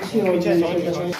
अच्छी ऑर्गेनाइजेशन।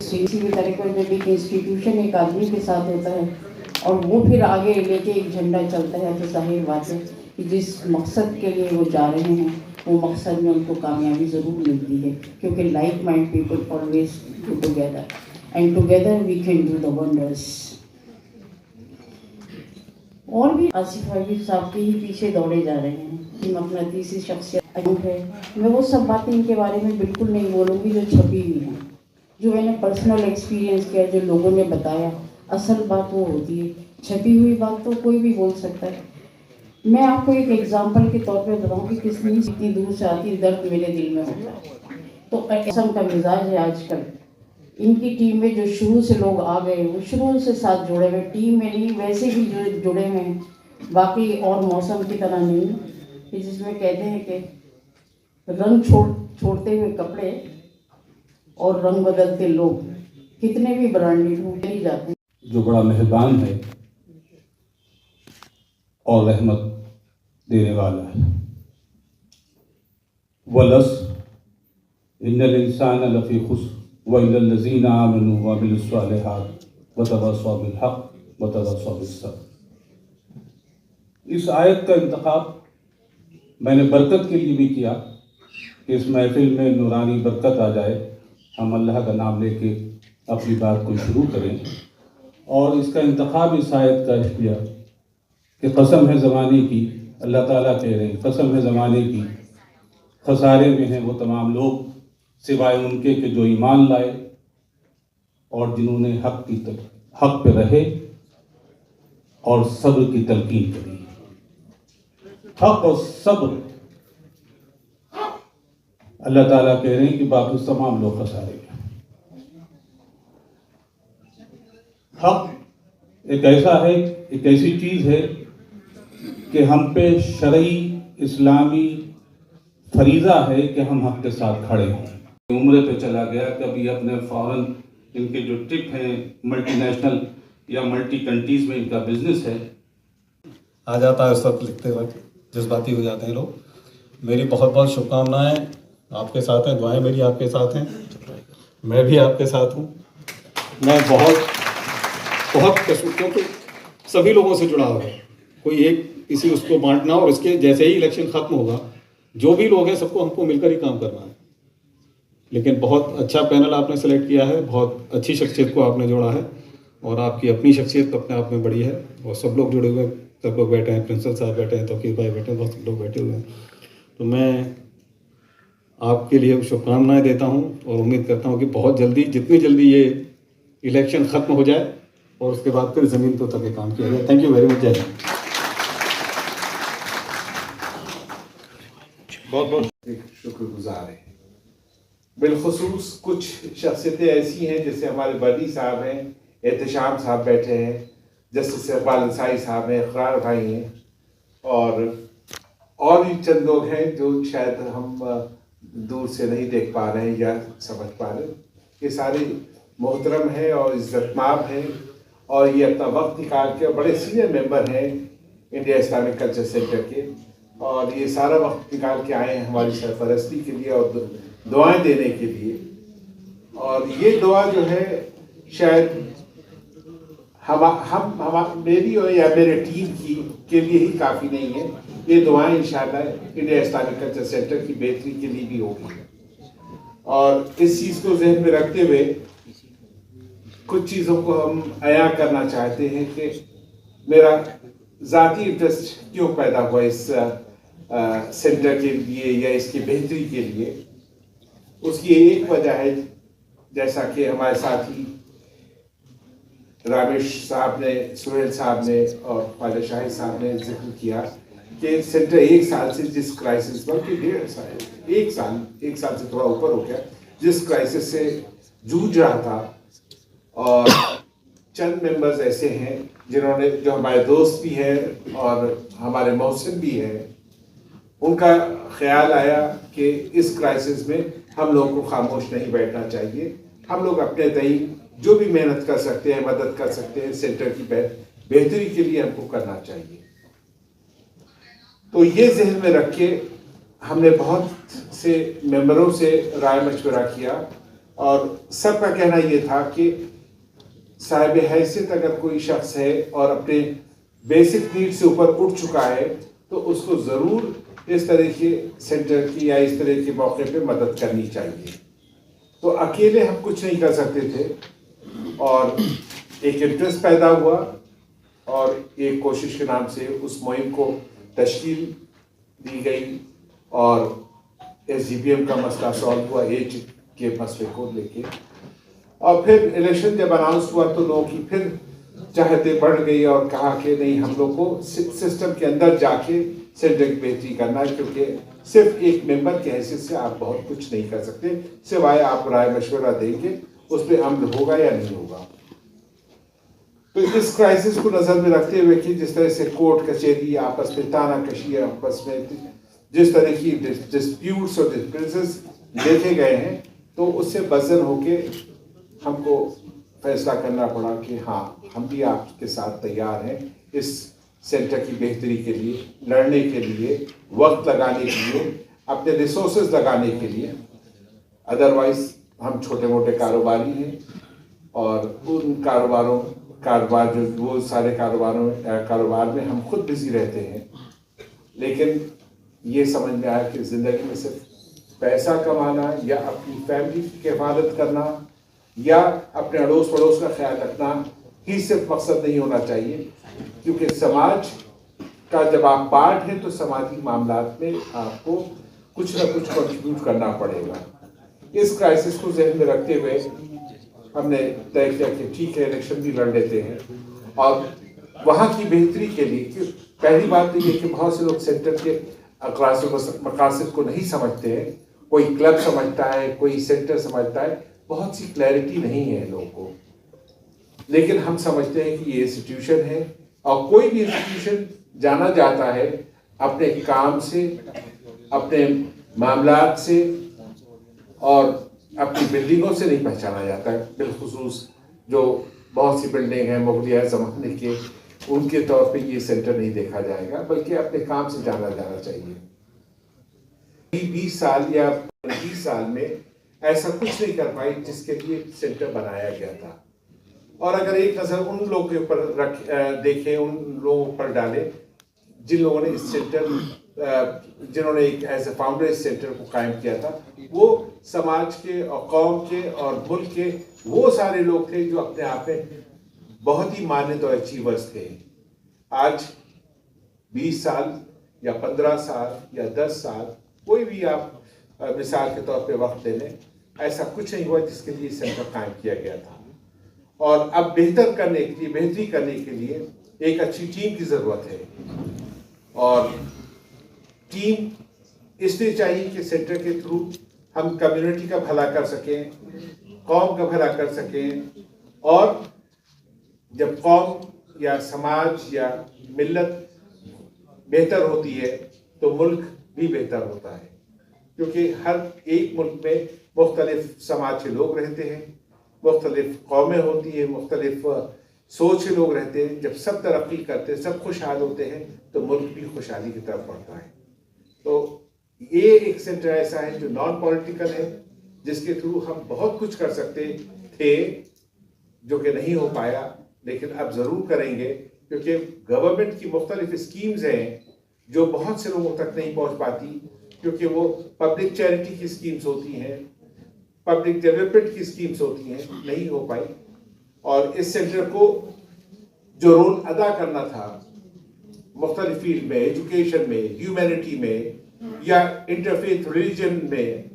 किसी भी तरीके में भी इंस्टीट्यूशन एक आदमी के साथ होता है और वो फिर आगे लेके एक झंडा चलता है, तो जाहिर बात है कि जिस मकसद के लिए वो जा रहे हैं वो मकसद में उनको कामयाबी ज़रूर मिलती है, क्योंकि like mind people always do together and together we can do the wonders. और भी आसिफ अली साहब के ही पीछे दौड़े जा रहे हैं कि मकनातीसी शख्सियत है। मैं वो सब बातें इनके बारे में बिल्कुल नहीं बोलूँगी जो छपी हुई हैं, जो मैंने पर्सनल एक्सपीरियंस किया, जो लोगों ने बताया। असल बात वो होती है, छपी हुई बात तो कोई भी बोल सकता है। मैं आपको एक एग्जांपल के तौर पे बताऊं कि किस नींद इतनी दूर से आती है, दर्द मेरे दिल में होता है। तो ऐसा का मिजाज है आजकल। इनकी टीम में जो शुरू से लोग आ गए वो शुरू से साथ जुड़े हुए, टीम में नहीं वैसे भी जुड़े हुए हैं, बाकी और मौसम की तरह नहीं कि जिसमें कहते हैं कि रंग छोड़ते हुए कपड़े और रंग बदलते लोग, कितने भी ब्रांडेड हो नहीं जाते। जो बड़ा मेहरबान है और रहमत देने वाला है। वलस इन्नल इंसान लफी खुस्र व इल्लल लज़ीना आमनू व अमिलुस सालिहात व तवासौ बिल हक़ व तवासौ बिस सब्र। इस आयत का इंतखाब मैंने बरकत के लिए भी किया कि इस महफिल में नूरानी बरकत आ जाए, हम अल्लाह का नाम लेके अपनी बात को शुरू करें। और इसका इंतखाब इस आयत का किया कि कसम है ज़माने की, अल्लाह ताला कह रहे हैं कसम है ज़माने की, खसारे में हैं वो तमाम लोग सिवाय उनके कि जो ईमान लाए और जिन्होंने हक़ पे रहे और सब्र की तलकीन करी। हक़ और सब्र, अल्लाह ताला कह रहे हैं कि बाकी तमाम लोग खसारे में। हक़ एक ऐसा है, एक ऐसी चीज़ है कि हम पे शरई इस्लामी फरीज़ा है कि हम हक़ के साथ खड़े हों। उम्रे पे चला गया, कभी अपने फॉरेन इनके जो ट्रिप हैं मल्टीनेशनल या मल्टी कंट्रीज़ में इनका बिजनेस है, आ जाता है उस वक्त लिखते वक्त जज्बाती हो जाते हैं लोग। मेरी बहुत बहुत शुभकामनाएं आपके साथ हैं, दुआएं मेरी आपके साथ हैं, मैं भी आपके साथ हूँ। मैं बहुत क्योंकि सभी लोगों से जुड़ा हुआ है, कोई एक किसी उसको बांटना, और इसके जैसे ही इलेक्शन ख़त्म होगा जो भी लोग हैं सबको हमको मिलकर ही काम करना है। लेकिन बहुत अच्छा पैनल आपने सेलेक्ट किया है, बहुत अच्छी शख्सियत को आपने जोड़ा है और आपकी अपनी शख्सियत अपने आप में बड़ी है और सब लोग जुड़े हुए हैं, सब लोग बैठे हैं, प्रिंसिपल साहब बैठे हैं, तौकीर भाई बैठे हैं, बहुत लोग बैठे हुए हैं। तो मैं आपके लिए शुभकामनाएं देता हूं और उम्मीद करता हूं कि बहुत जल्दी, जितनी जल्दी ये इलेक्शन ख़त्म हो जाए और उसके बाद फिर ज़मीन तो तक काम किया जाए। Thank you very much. जय हिंद। बहुत बहुत शुक्रगुजार है। बिलखुसूस कुछ शख्सियतें ऐसी हैं जैसे हमारे बदी साहब हैं, एहतशाम साहब बैठे हैं, जस्टिस इकबाल अंसारी साहब हैं, इकरार भाई हैं और भी चंद लोग हैं जो शायद हम दूर से नहीं देख पा रहे हैं या समझ पा रहे हैं। ये सारे मोहतरम हैं और इज़्ज़तमाब हैं और ये अपना वक्त निकाल के बड़े सीनियर मेंबर हैं इंडिया इस्लामिक कल्चर सेंटर के, और ये सारा वक्त निकाल के आए हैं हमारी सरपरस्ती के लिए और दुआएं देने के लिए। और ये दुआ जो है शायद हम मेरी और या मेरे टीम की के लिए ही काफ़ी नहीं है, ये दुआएं इंशाअल्लाह इंडिया इस्लामिक कल्चर सेंटर की बेहतरी के लिए भी होगी। और इस चीज़ को जहन में रखते हुए कुछ चीज़ों को हम अया करना चाहते हैं कि मेरा ज़ाती इंटरेस्ट क्यों पैदा हुआ इस सेंटर के लिए या इसकी बेहतरी के लिए। उसकी एक वजह है, जैसा कि हमारे साथी रामेश साहब ने, सुहेल साहब ने और ख्वाजा शाहिद साहब ने जिक्र किया कि सेंटर एक साल से जिस क्राइसिस, बल्कि 1.5 साल, एक साल से थोड़ा ऊपर हो गया, जिस क्राइसिस से जूझ रहा था और चंद मेंबर्स ऐसे हैं जिन्होंने, जो हमारे दोस्त भी हैं और हमारे मोहसिन भी हैं, उनका ख्याल आया कि इस क्राइसिस में हम लोगों को खामोश नहीं बैठना चाहिए। हम लोग अपने तई जो भी मेहनत कर सकते हैं, मदद कर सकते हैं, सेंटर की बेहतरी के लिए हमको करना चाहिए। तो ये जहन में रख के हमने बहुत से मेंबरों से राय मशवरा किया और सबका कहना ये था कि साहिब हैसियत अगर कोई शख्स है और अपने बेसिक नीड से ऊपर उठ चुका है तो उसको ज़रूर इस तरह के सेंटर की या इस तरह के मौके पे मदद करनी चाहिए। तो अकेले हम कुछ नहीं कर सकते थे और एक इंटरेस्ट पैदा हुआ और एक कोशिश के नाम से उस मुहिम को तश्कील दी गई और SGPM का मसला सॉल्व हुआ, एज के मसले को लेके। और फिर इलेक्शन जब अनाउंस हुआ तो लोगों की फिर चाहते बढ़ गई और कहा कि नहीं, हम लोग को सिस्टम के अंदर जाके सेंटर की बेहतरी करना है, क्योंकि सिर्फ एक मेंबर की हैसियत से आप बहुत कुछ नहीं कर सकते, सिवाय आप राय मशवरा देंगे उस पर अमल होगा या नहीं होगा। तो इस क्राइसिस को नजर में रखते हुए कि जिस तरह से कोर्ट कचहरी आपस में तानाकशी, आपस में जिस तरह की डिस्प्यूट्स और डिफरेंसेस देखे गए हैं, तो उससे बजन होके हमको फैसला करना पड़ा कि हाँ, हम भी आपके साथ तैयार हैं इस सेंटर की बेहतरी के लिए, लड़ने के लिए, वक्त लगाने के लिए, अपने रिसोर्सेज लगाने के लिए। अदरवाइज हम छोटे मोटे कारोबारी हैं और उन कारोबार जो वो सारे कारोबार में हम खुद बिजी रहते हैं। लेकिन ये समझ में आया कि ज़िंदगी में सिर्फ पैसा कमाना या अपनी फैमिली की हिफाजत करना या अपने अड़ोस पड़ोस का ख्याल रखना ही सिर्फ मकसद नहीं होना चाहिए, क्योंकि समाज का जब आप पार्ट हैं तो समाजी मामलात में आपको कुछ ना कुछ कंट्रीब्यूट करना पड़ेगा। इस क्राइसिस को ज़हन में रखते हुए हमने तय किया कि ठीक है, इलेक्शन भी लड़ लेते हैं और वहाँ की बेहतरी के लिए। कि पहली बात तो ये कि बहुत से लोग सेंटर के मकासद को नहीं समझते हैं। कोई क्लब समझता है, कोई सेंटर समझता है, बहुत सी क्लैरिटी नहीं है लोगों को। लेकिन हम समझते हैं कि ये इंस्टीट्यूशन है और कोई भी इंस्टीट्यूशन जाना जाता है अपने काम से, अपने मामलात से और अपनी बिल्डिंगों से नहीं पहचाना जाता है। बिलखुसूस जो बहुत सी बिल्डिंग हैं मुगलिया ज़माने के, उनके तौर पे ये सेंटर नहीं देखा जाएगा, बल्कि अपने काम से जाना जाना चाहिए। 20 साल या 20 साल में ऐसा कुछ नहीं कर पाई जिसके लिए सेंटर बनाया गया था। और अगर एक नज़र उन लोगों के ऊपर देखें, उन लोगों पर डालें जिन लोगों ने इस सेंटर, जिन्होंने एक एज ए फाउंडर इस सेंटर को कायम किया था, वो समाज के और कौम के और मुल्क के वो सारे लोग थे जो अपने आप में बहुत ही मानद और अचीवर्स थे। आज 20 साल या 15 साल या 10 साल, कोई भी आप मिसाल के तौर पे वक्त ले लें, ऐसा कुछ नहीं हुआ जिसके लिए सेंटर कायम किया गया था। और अब बेहतरी करने के लिए एक अच्छी टीम की ज़रूरत है। और टीम इसलिए चाहिए कि सेंटर के थ्रू हम कम्युनिटी का भला कर सकें, कौम का भला कर सकें, और जब कौम या समाज या मिल्लत बेहतर होती है तो मुल्क भी बेहतर होता है। क्योंकि हर एक मुल्क में मुख्तलिफ समाज के लोग रहते हैं, मुख्तलिफ कौमें होती हैं, मुख्तलिफ सोच के लोग रहते हैं। जब सब तरक्की करते हैं, सब खुशहाल होते हैं, तो मुल्क भी खुशहाली की तरफ बढ़ता है। तो ये एक सेंटर ऐसा है जो नॉन पॉलिटिकल है, जिसके थ्रू हम बहुत कुछ कर सकते थे जो कि नहीं हो पाया, लेकिन अब ज़रूर करेंगे। क्योंकि गवर्नमेंट की मुख्तलिफ स्कीम्स हैं जो बहुत से लोगों तक नहीं पहुंच पाती, क्योंकि वो पब्लिक चैरिटी की स्कीम्स होती हैं, पब्लिक डेवलपमेंट की स्कीम्स होती हैं, नहीं हो पाई। और इस सेंटर को जो रोल अदा करना था मुख्तलिफ फील्ड में, एजुकेशन में, ह्यूमैनिटी में, या इंटरफेथ रिलीजन में,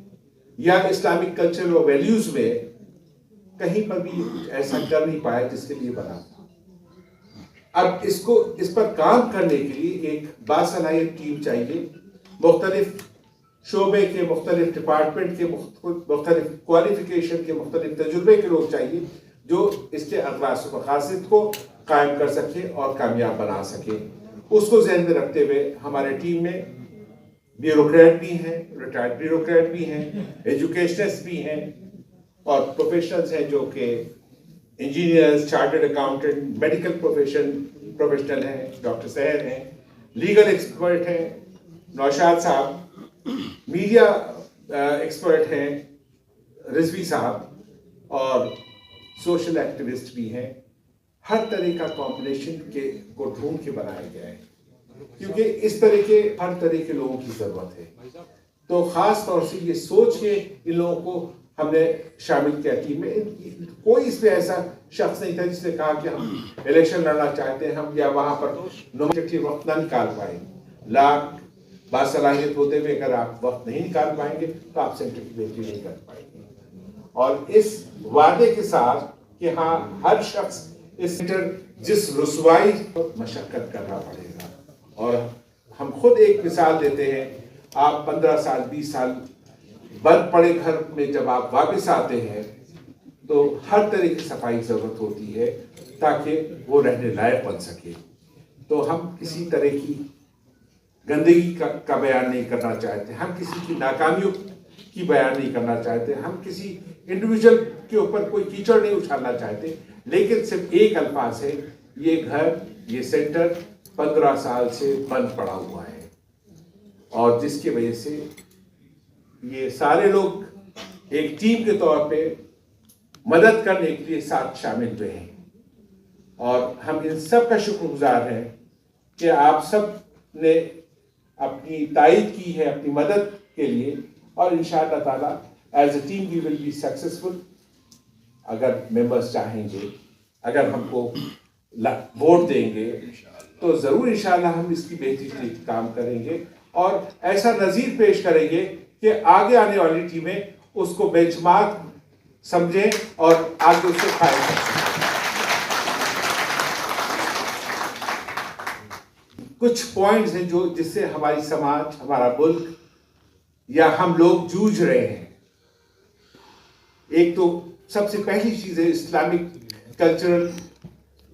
या इस्लामिक कल्चर और वैल्यूज में, कहीं पर भी कुछ ऐसा कर नहीं पाया जिसके लिए बना था। अब इस पर काम करने के लिए एक बासलाहियत टीम चाहिए। मुख्तलिफ शोबे के, मुख्तलिफ डिपार्टमेंट के, मुख्तलिफ क्वालिफिकेशन के, मुख्तलिफ तजुर्बे के लोग चाहिए जो इसके अखलाक व मकासद को कायम कर सके और कामयाब बना सके। उसको ज़हन में रखते हुए हमारे टीम में ब्यूरोक्रेट भी हैं, रिटायर्ड ब्यूरोक्रेट भी हैं, एजुकेशनिस्ट भी हैं और प्रोफेशनल्स हैं जो कि engineers, chartered accountant, medical professional हैं, डॉक्टर सहर हैं, लीगल एक्सपर्ट हैं, नौशाद साहब, मीडिया एक्सपर्ट हैं, रिजवी साहब और सोशल एक्टिविस्ट भी हैं। हर तरह का कॉम्बिनेशन को ढूंढ के बनाया गया है क्योंकि इस तरह के हर तरह के लोगों की जरूरत है। तो खास तौर से ये सोच के इन लोगों को हमने शामिल किया टीम में। कोई इसमें ऐसा शख्स नहीं था जिसने कहा कि हम इलेक्शन लड़ना चाहते हैं हम या वहां पर नॉमिनेटिव वक्त ना निकाल पाए। लाख बासलाहियत होते हुए अगर आप वक्त नहीं निकाल पाएंगे तो आप सेंटर की बेहतरी नहीं कर पाएंगे। और इस वादे के साथ कि हाँ हर शख्स इस सेंटर जिस रुसवाई मशक्कत करना पड़ेगा और हम खुद एक मिसाल देते हैं। आप 15 साल 20 साल बंद पड़े घर में जब आप वापस आते हैं तो हर तरह की सफाई की जरूरत होती है ताकि वो रहने लायक बन सके। तो हम किसी तरह की गंदगी का बयान नहीं करना चाहते, हम किसी की नाकामियों की बयान नहीं करना चाहते, हम किसी इंडिविजुअल के ऊपर कोई कीचड़ नहीं उछालना चाहते, लेकिन सिर्फ एक अल्फाज है, ये घर ये सेंटर 15 साल से बंद पड़ा हुआ है और जिसकी वजह से ये सारे लोग एक टीम के तौर पे मदद करने के लिए साथ शामिल हुए हैं और हम इन सब का शुक्रगुजार हैं कि आप सब ने अपनी तायद की है अपनी मदद के लिए और इंशाअल्लाह ताला as a team we will be successful. अगर मेंबर्स चाहेंगे, अगर हमको वोट देंगे तो ज़रूर इंशाअल्लाह हम इसकी बेहतरी के लिए काम करेंगे और ऐसा नज़ीर पेश करेंगे कि आगे आने वाली टीमें उसको बेंचमार्क समझें और आगे उससे फायदा करें। कुछ पॉइंट्स हैं जो जिससे हमारी समाज, हमारा मुल्क या हम लोग जूझ रहे हैं। एक तो सबसे पहली चीज़ है इस्लामिक कल्चरल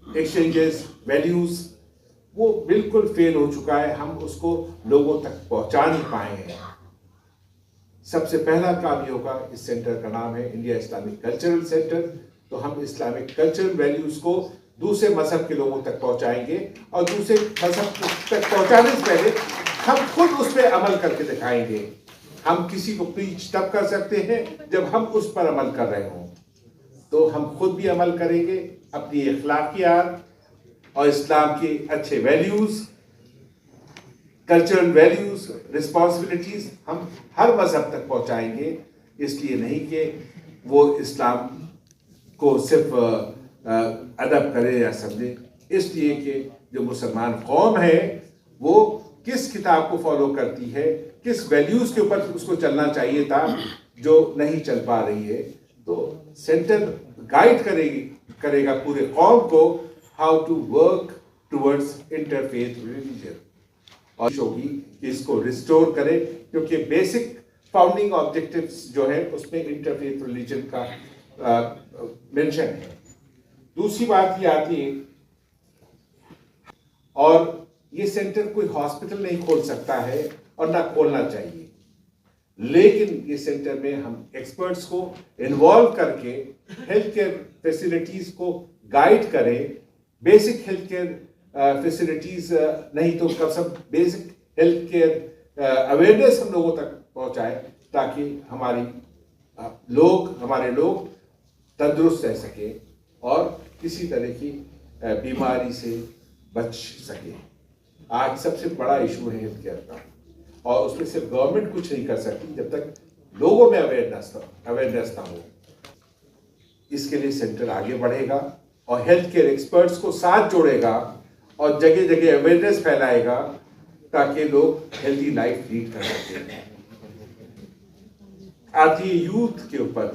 एक्सचेंजेस, वैल्यूज़, वो बिल्कुल फेल हो चुका है। हम उसको लोगों तक पहुंचा नहीं पाए हैं। सबसे पहला काम ये होगा, इस सेंटर का नाम है इंडिया इस्लामिक कल्चरल सेंटर, तो हम इस्लामिक कल्चरल वैल्यूज़ को दूसरे मजहब के लोगों तक पहुंचाएंगे और दूसरे मजहब तक पहुंचाने से पहले हम खुद उस पर अमल करके दिखाएंगे। हम किसी को प्रीच तब कर सकते हैं जब हम उस पर अमल कर रहे हों। तो हम खुद भी अमल करेंगे अपनी अखलाकियात और इस्लाम के अच्छे वैल्यूज़, कल्चरल वैल्यूज़, रिस्पॉन्सिबिलिटीज़ हम हर मजहब तक पहुंचाएंगे। इसलिए नहीं कि वो इस्लाम को सिर्फ अदब करे या समझे, इसलिए कि जो मुसलमान कौम है वो किस किताब को फॉलो करती है, किस वैल्यूज़ के ऊपर उसको चलना चाहिए था जो नहीं चल पा रही है। तो सेंटर गाइड करेगा पूरे कौम को how to work towards interfaith religion और होगी कि इसको रिस्टोर करें क्योंकि बेसिक फाउंडिंग ऑब्जेक्टिव्स जो है उसमें इंटरफेथ रिलीजन का मेंशन है। दूसरी बात ये आती है और ये सेंटर कोई हॉस्पिटल नहीं खोल सकता है और ना खोलना चाहिए, लेकिन ये सेंटर में हम एक्सपर्ट्स को इन्वॉल्व करके हेल्थ केयर फैसिलिटीज को गाइड करें। बेसिक हेल्थ केयर फैसिलिटीज नहीं तो कम से कम बेसिक हेल्थ केयर अवेयरनेस हम लोगों तक पहुंचाए ताकि हमारे लोग तंदुरुस्त रह सके और किसी तरह की बीमारी से बच सके। आज सबसे बड़ा इशू है हेल्थ केयर का और उसमें सिर्फ गवर्नमेंट कुछ नहीं कर सकती जब तक लोगों में अवेयरनेस ना हो। इसके लिए सेंटर आगे बढ़ेगा और हेल्थ केयर एक्सपर्ट्स को साथ जोड़ेगा और जगह जगह अवेयरनेस फैलाएगा ताकि लोग हेल्दी लाइफ लीड कर सकें। आती है यूथ के ऊपर।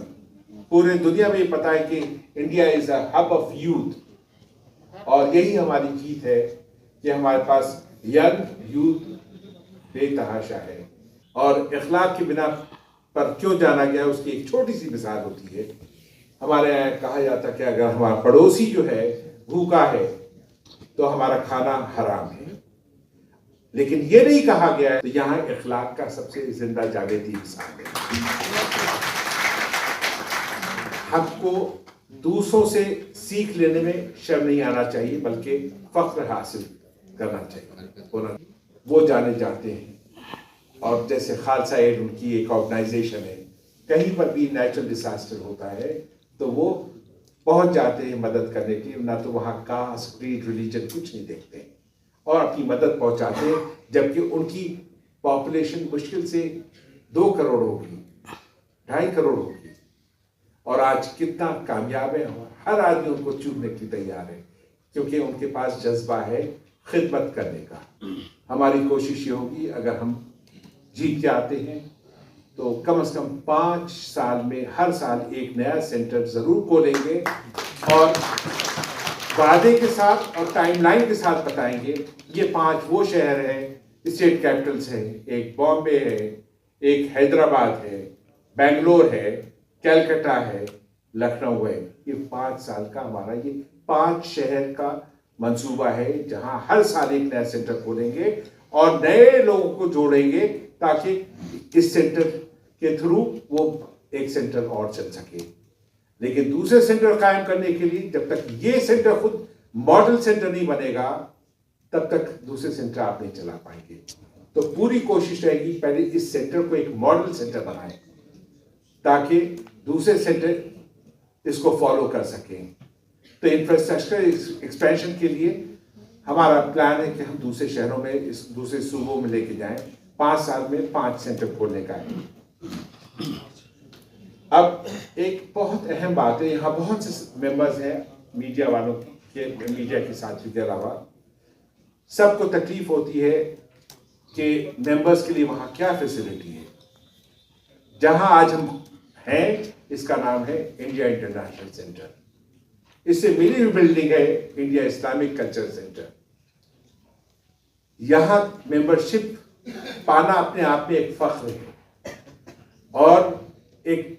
पूरे दुनिया में ये पता है कि India is a hub of youth और यही हमारी जीत है कि हमारे पास यंग यूथ बेतहाशा है। और इखलाक की बिना पर क्यों जाना गया उसकी एक छोटी सी मिसाल होती है हमारे यहाँ कहा जाता कि अगर हमारा पड़ोसी जो है भूखा है तो हमारा खाना हराम है, लेकिन ये नहीं कहा गया है। तो यहाँ इखलाक का सबसे जिंदा जावेदी मिसाल है। हमको दूसरों से सीख लेने में शर्म नहीं आना चाहिए, बल्कि फख्र हासिल करना चाहिए। वो जाने जाते हैं, और जैसे खालसा एड उनकी एक ऑर्गेनाइजेशन है, कहीं पर भी नेचुरल डिजास्टर होता है तो वो पहुंच जाते हैं मदद करने के लिए। ना तो वहाँ कास्ट, क्रीड, रिलीजन कुछ नहीं देखते हैं, और अपनी मदद पहुंचाते हैं, जबकि उनकी पॉपुलेशन मुश्किल से 2 करोड़ होगी, 2.5 करोड़ होगी, और आज कितना कामयाब है। हर आदमी उनको चूमने के लिए तैयार है, क्योंकि उनके पास जज्बा है खिदमत करने का। हमारी कोशिश ये होगी, अगर हम जीत के आते हैं तो कम से कम 5 साल में हर साल एक नया सेंटर जरूर खोलेंगे, और वादे के साथ और टाइमलाइन के साथ बताएंगे। ये 5 वो शहर हैं, स्टेट कैपिटल्स हैं, एक बॉम्बे है, एक हैदराबाद है, बेंगलोर है, कलकत्ता है, लखनऊ है। ये 5 साल का हमारा ये 5 शहर का मंसूबा है, जहां हर साल एक नया सेंटर खोलेंगे और नए लोगों को जोड़ेंगे, ताकि इस सेंटर के थ्रू वो एक सेंटर और चल सके। लेकिन दूसरे सेंटर कायम करने के लिए जब तक ये सेंटर खुद मॉडल सेंटर नहीं बनेगा, तब तक दूसरे सेंटर आप नहीं चला पाएंगे। तो पूरी कोशिश रहेगी पहले इस सेंटर को एक मॉडल सेंटर बनाएं, ताकि दूसरे सेंटर इसको फॉलो कर सकें। तो इंफ्रास्ट्रक्चर एक्सपेंशन के लिए हमारा प्लान है कि हम दूसरे शहरों में, इस दूसरे सूबों में लेके जाएं। 5 साल में 5 सेंटर खोलने का है। अब एक बहुत अहम बात है, यहाँ बहुत से मेंबर्स हैं मीडिया वालों के, मीडिया के साथियों के अलावा सबको तकलीफ होती है कि मेंबर्स के लिए वहाँ क्या फैसिलिटी है। जहाँ आज हम हैं, इसका नाम है इंडिया इंटरनेशनल सेंटर। इससे मिली हुई बिल्डिंग है इंडिया इस्लामिक कल्चर सेंटर। यहाँ मेंबरशिप पाना अपने आप में एक फख्र है, और एक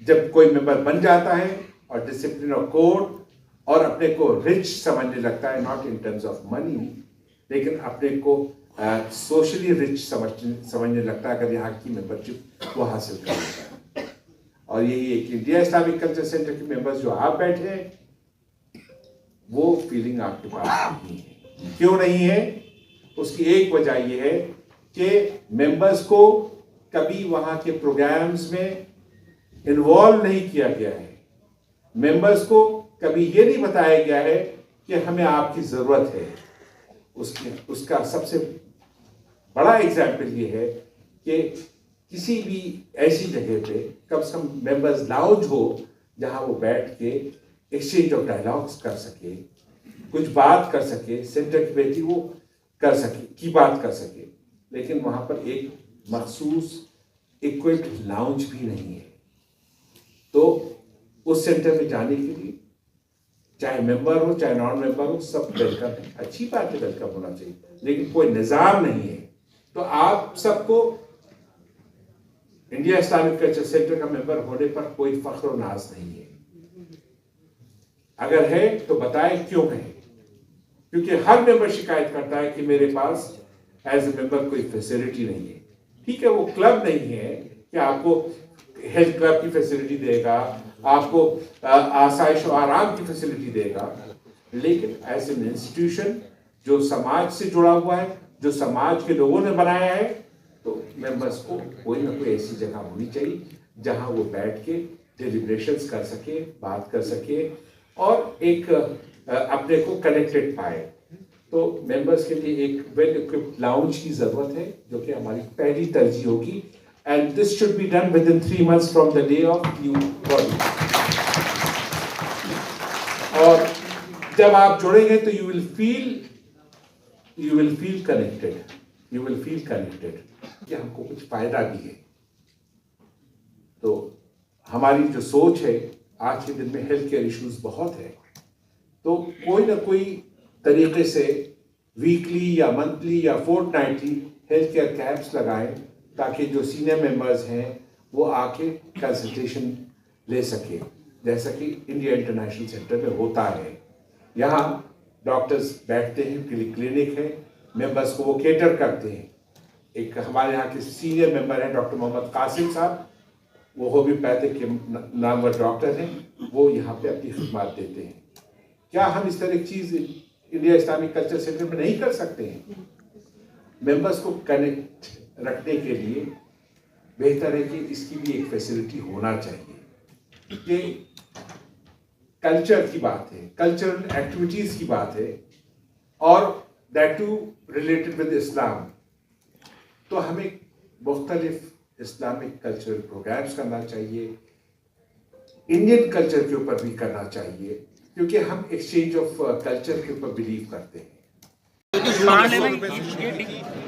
जब कोई मेंबर बन जाता है और डिसिप्लिन और कोड और अपने को रिच समझने लगता है, not in terms of money, लेकिन अपने को सोशली रिच समझने लगता है, अगर यहाँ की मेंबरशिप वो हासिल कर लेता है। और यही एक इंडिया इस्लामिक कल्चर सेंटर के मेंबर्स जो आप बैठे हैं, वो फीलिंग आपके पास नहीं है। क्यों नहीं है? उसकी एक वजह यह है कि मेंबर्स को कभी वहाँ के प्रोग्राम्स में इन्वॉल्व नहीं किया गया है। मेंबर्स को कभी ये नहीं बताया गया है कि हमें आपकी ज़रूरत है। उसका सबसे बड़ा एग्जाम्पल ये है कि किसी भी ऐसी जगह पे कम से कम मेंबर्स लाउंज हो, जहाँ वो बैठ के एक्सचेंज ऑफ डायलॉग्स कर सके, कुछ बात कर सके, सेंटर की बेहतरी वो कर सके, की बात कर सके। लेकिन वहाँ पर एक मखसूस इक्विप्ड लाउंज भी नहीं है। तो उस सेंटर में जाने के लिए चाहे मेंबर हो चाहे नॉन मेंबर हो, सब वेलकम है। अच्छी बात है, वेलकम होना चाहिए, लेकिन कोई निज़ाम नहीं है। तो आप सबको इंडिया इस्लामिक कल्चर सेंटर का मेंबर होने पर कोई फख्र और नाज नहीं है। अगर है तो बताएं क्यों है। क्योंकि हर मेंबर शिकायत करता है कि मेरे पास एज ए मेंबर कोई फैसिलिटी नहीं है। ठीक है, वो क्लब नहीं है कि आपको हेल्थ क्लब की फैसिलिटी देगा, आपको आसाइश और आराम की फैसिलिटी देगा, लेकिन एज एन इंस्टीट्यूशन जो समाज से जुड़ा हुआ है, जो समाज के लोगों ने बनाया है, तो मेंबर्स को कोई ना कोई ऐसी जगह होनी चाहिए जहां वो बैठ के डिलिब्रेशंस कर सके, बात कर सके और एक अपने को कनेक्टेड पाए। तो मेंबर्स के लिए एक वेल इक्विप्ड लाउंज की जरूरत है, जो कि हमारी पहली तरजीह होगी। And this should be done within 3 months from the day of new body. और जब आप जुड़ेंगे तो you will feel connected. You will feel connected. कि हमको कुछ फायदा भी है। तो हमारी जो सोच है, आज के दिन में हेल्थ केयर इश्यूज बहुत है, तो कोई ना कोई तरीके से वीकली या मंथली या फोर्टनाइटली हेल्थ केयर कैंप्स लगाएं, ताकि जो सीनियर मेंबर्स हैं वो आके कंसल्टेशन ले सके। जैसा कि इंडिया इंटरनेशनल सेंटर में होता है। यहाँ डॉक्टर्स बैठते हैं, क्लिनिक है, मेंबर्स को वो केटर करते हैं। एक हमारे यहाँ के सीनियर मेंबर हैं डॉक्टर मोहम्मद कासिम साहब, वो होम्योपैथिक के नामवर डॉक्टर हैं, वो यहाँ पे अपनी खिदमत देते हैं। क्या हम इस तरह की चीज़ इंडिया इस्लामिक कल्चर सेंटर में नहीं कर सकते हैं? मेंबर्स को कनेक्ट रखने के लिए बेहतर है कि इसकी भी एक फैसिलिटी होना चाहिए। ये कल्चर की बात है, कल्चरल एक्टिविटीज़ की बात है, और that too related with Islam. तो हमें मुख्तलिफ इस्लामिक कल्चरल प्रोग्राम्स करना चाहिए, इंडियन कल्चर के ऊपर भी करना चाहिए, क्योंकि हम एक्सचेंज ऑफ कल्चर के ऊपर बिलीव करते हैं।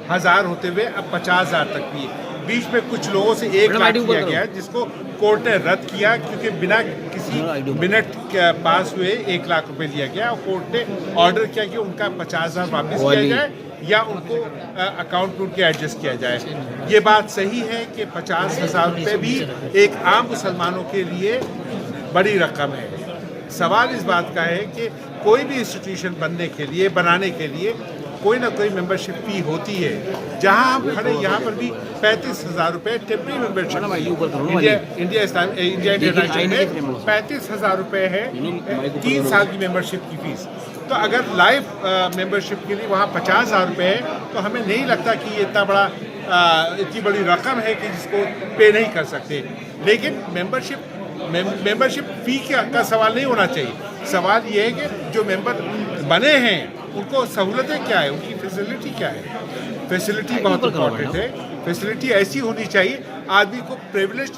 500 होते हुए अब 50,000 तक भी। बीच में कुछ लोगों से 1 लाख किया गया, जिसको कोर्ट ने रद्द किया, क्योंकि बिना किसी मिनट के पास हुए 1 लाख रुपए लिया गया, और कोर्ट ने ऑर्डर किया कि उनका 50,000 वापस किया जाए या उनको अकाउंट में उनके एडजस्ट किया जाए। ये बात सही है कि 50,000 रुपये भी एक आम मुसलमानों के लिए बड़ी रकम है। सवाल इस बात का है कि कोई भी इंस्टीट्यूशन बनाने के लिए कोई ना कोई मेंबरशिप फी होती है। जहां हम खड़े यहाँ पर भी 35,000 रुपये टेम्परी मेंबरशिप, इंडिया इंटरनेशनल में 35,000 रुपये है 3 साल की मेंबरशिप की फीस। तो अगर लाइफ मेंबरशिप के लिए वहाँ 50,000 रुपये है, तो हमें नहीं लगता कि ये इतनी बड़ी रकम है कि जिसको पे नहीं कर सकते। लेकिन मेंबरशिप फ़ी का सवाल नहीं होना चाहिए। सवाल ये है कि जो मेंबर बने हैं उनको सहूलतें क्या है, उनकी फैसिलिटी क्या है। फैसिलिटी बहुत इम्पॉर्टेंट है। फैसिलिटी ऐसी होनी चाहिए आदमी को प्रिविलेज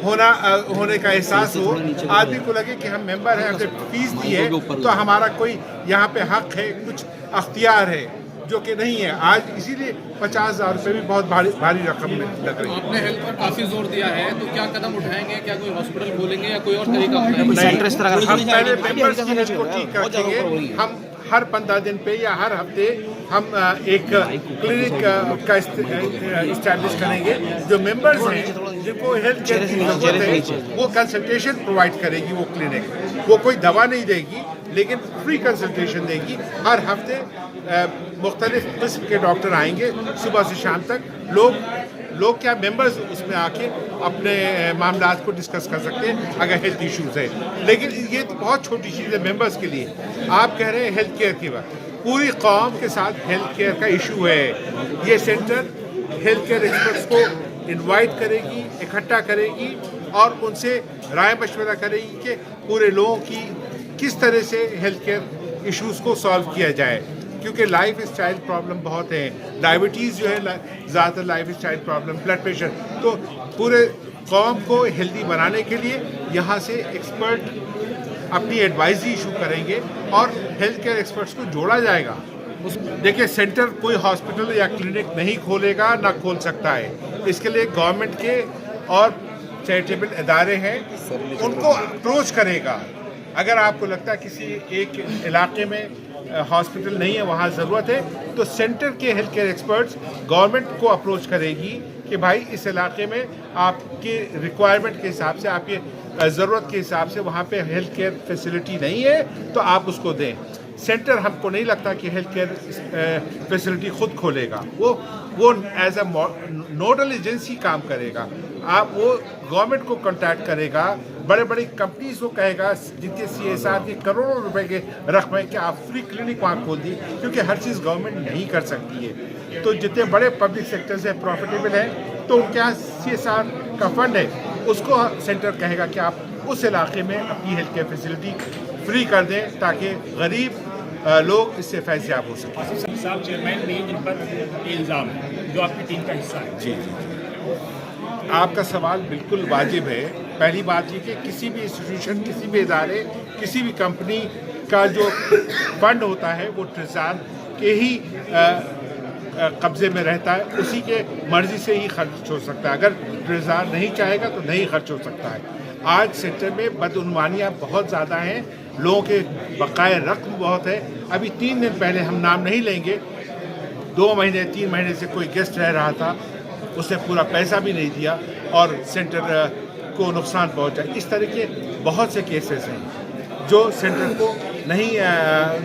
होने का एहसास हो, आदमी को लगे कि हम मेंबर हैं, हमने फीस दी है तो हमारा कोई यहाँ पे हक है, कुछ अख्तियार है, जो कि नहीं है आज। इसीलिए 50,000 रुपये भी बहुत भारी रकम लग रही है। आपने हेल्थ पर काफी जोर दिया है, तो क्या कदम उठाएंगे? क्या कोई हॉस्पिटल खोलेंगे या कोई और तरीका नहीं, हम पहले मेंबर्स की हेल्थ को ठीक रखेंगे। हम हर 15 दिन पे या हर हफ्ते हम एक क्लिनिक का इस्टेब्लिश करेंगे। जो मेंबर्स हैं जिनको हेल्थ केयर की जरूरत है, वो कंसल्टेशन प्रोवाइड करेगी वो क्लिनिक। वो कोई दवा नहीं देगी, लेकिन फ्री कंसल्टेशन देगी। हर हफ्ते मुख्तलिफ किस्म के डॉक्टर आएंगे सुबह से शाम तक। लोग क्या मेंबर्स उसमें आके अपने मामलात को डिस्कस कर सकते हैं अगर हेल्थ इश्यूज है। लेकिन ये तो बहुत छोटी चीज़ है मेंबर्स के लिए। आप कह रहे हैं हेल्थ केयर की बात, पूरी कौम के साथ हेल्थ केयर का इशू है। ये सेंटर हेल्थ केयर एक्सपर्ट्स को इनवाइट करेगी, इकट्ठा करेगी और उनसे राय मशवरा करेगी कि पूरे लोगों की किस तरह से हेल्थ केयर इश्यूज़ को सॉल्व किया जाए। क्योंकि लाइफ स्टाइल प्रॉब्लम बहुत है, डायबिटीज़ जो है ज़्यादातर life style problem, blood pressure. तो पूरे कौम को हेल्दी बनाने के लिए यहाँ से एक्सपर्ट अपनी एडवाइजरी इशू करेंगे और हेल्थ केयर एक्सपर्ट्स को जोड़ा जाएगा। देखिए, सेंटर कोई हॉस्पिटल या क्लिनिक नहीं खोलेगा, ना खोल सकता है। इसके लिए गवर्नमेंट के और चैरिटेबल इदारे हैं, उनको अप्रोच करेगा। अगर आपको लगता है किसी एक इलाके में हॉस्पिटल नहीं है, वहाँ ज़रूरत है, तो सेंटर के हेल्थ केयर एक्सपर्ट्स गवर्नमेंट को अप्रोच करेगी कि भाई इस इलाके में आपके रिक्वायरमेंट के हिसाब से, आपके ज़रूरत के हिसाब से वहाँ पे हेल्थ केयर फैसिलिटी नहीं है, तो आप उसको दें। सेंटर हमको नहीं लगता कि हेल्थ केयर फैसिलिटी खुद खोलेगा। वो एज अ नोडल एजेंसी काम करेगा। आप वो गवर्नमेंट को कांटेक्ट करेगा, बड़े बड़ी कंपनीज को कहेगा जिनके CSR के करोड़ों रुपए के रकम है कि आप फ्री क्लिनिक वहाँ खोल दी, क्योंकि हर चीज़ गवर्नमेंट नहीं कर सकती है। तो जितने बड़े पब्लिक सेक्टर से प्रॉफिटेबल हैं, तो उनके यहाँ CSR का फंड है, उसको सेंटर कहेगा कि आप उस इलाके में अपनी हेल्थ केयर फैसिलिटी फ्री कर दें, ताकि गरीब लोग इससे फैज़याब हो सकें। साहब चेयरमैन भी जिन पर इल्ज़ाम है, जो आपकी टीम का हिस्सा है। जी, आपका सवाल बिल्कुल वाजिब है। पहली बात ये कि किसी भी इंस्टीट्यूशन, किसी भी इदारे, किसी भी कंपनी का जो फंड होता है वो ट्रेज़र के ही कब्ज़े में रहता है, उसी के मर्ज़ी से ही खर्च हो सकता है। अगर ट्रेज़र नहीं चाहेगा तो नहीं खर्च हो सकता है। आज सेक्टर में बदउनवानियाँ बहुत ज़्यादा हैं, लोगों के बकाया रकम बहुत है। अभी 3 दिन पहले, हम नाम नहीं लेंगे, 2 महीने 3 महीने से कोई गेस्ट रह रहा था, उसने पूरा पैसा भी नहीं दिया और सेंटर को नुकसान पहुंचा। इस तरह के बहुत से केसेस हैं जो सेंटर को नहीं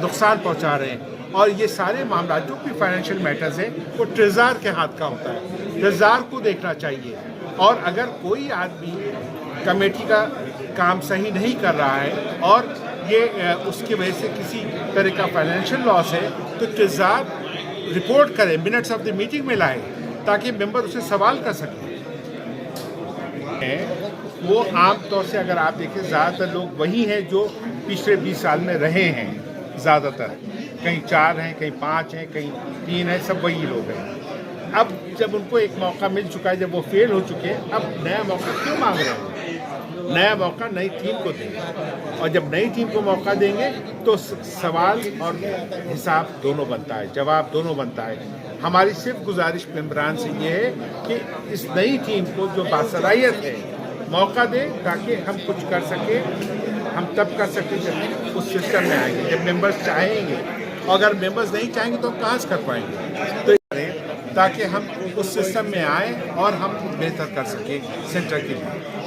नुकसान पहुंचा रहे हैं, और ये सारे मामला जो भी फाइनेंशियल मैटर्स हैं वो ट्रेज़र के हाथ का होता है। ट्रेज़र को देखना चाहिए, और अगर कोई आदमी कमेटी का काम सही नहीं कर रहा है और ये उसकी वजह से किसी तरह का फाइनेंशियल लॉस है, तो ट्रेज़र रिपोर्ट करें, मिनट्स ऑफ द मीटिंग में लाए, ताकि मेंबर उसे सवाल कर सकें। वो आम तौर से अगर आप देखें ज़्यादातर लोग वही हैं जो पिछले 20 साल में रहे हैं। ज़्यादातर कहीं 4 हैं, कहीं 5 हैं, कहीं 3 हैं, सब वही लोग हैं। अब जब उनको एक मौका मिल चुका है, जब वो फेल हो चुके हैं, अब नया मौका क्यों मांग रहे हैं? नया मौका नई टीम को देंगे, और जब नई टीम को मौका देंगे तो सवाल और हिसाब दोनों बनता है, जवाब दोनों बनता है। हमारी सिर्फ गुजारिश मेंबरान से ये है कि इस नई टीम को जो बासलाहियत है मौका दें, ताकि हम कुछ कर सकें। हम तब कर सकते जब उस सिस्टम में आएंगे, जब मेंबर्स चाहेंगे। और अगर मेंबर्स नहीं चाहेंगे तो हम कहाँ से कर पाएंगे? तो ताकि हम उस सिस्टम में आए और हम बेहतर कर सकें सेंटर के लिए।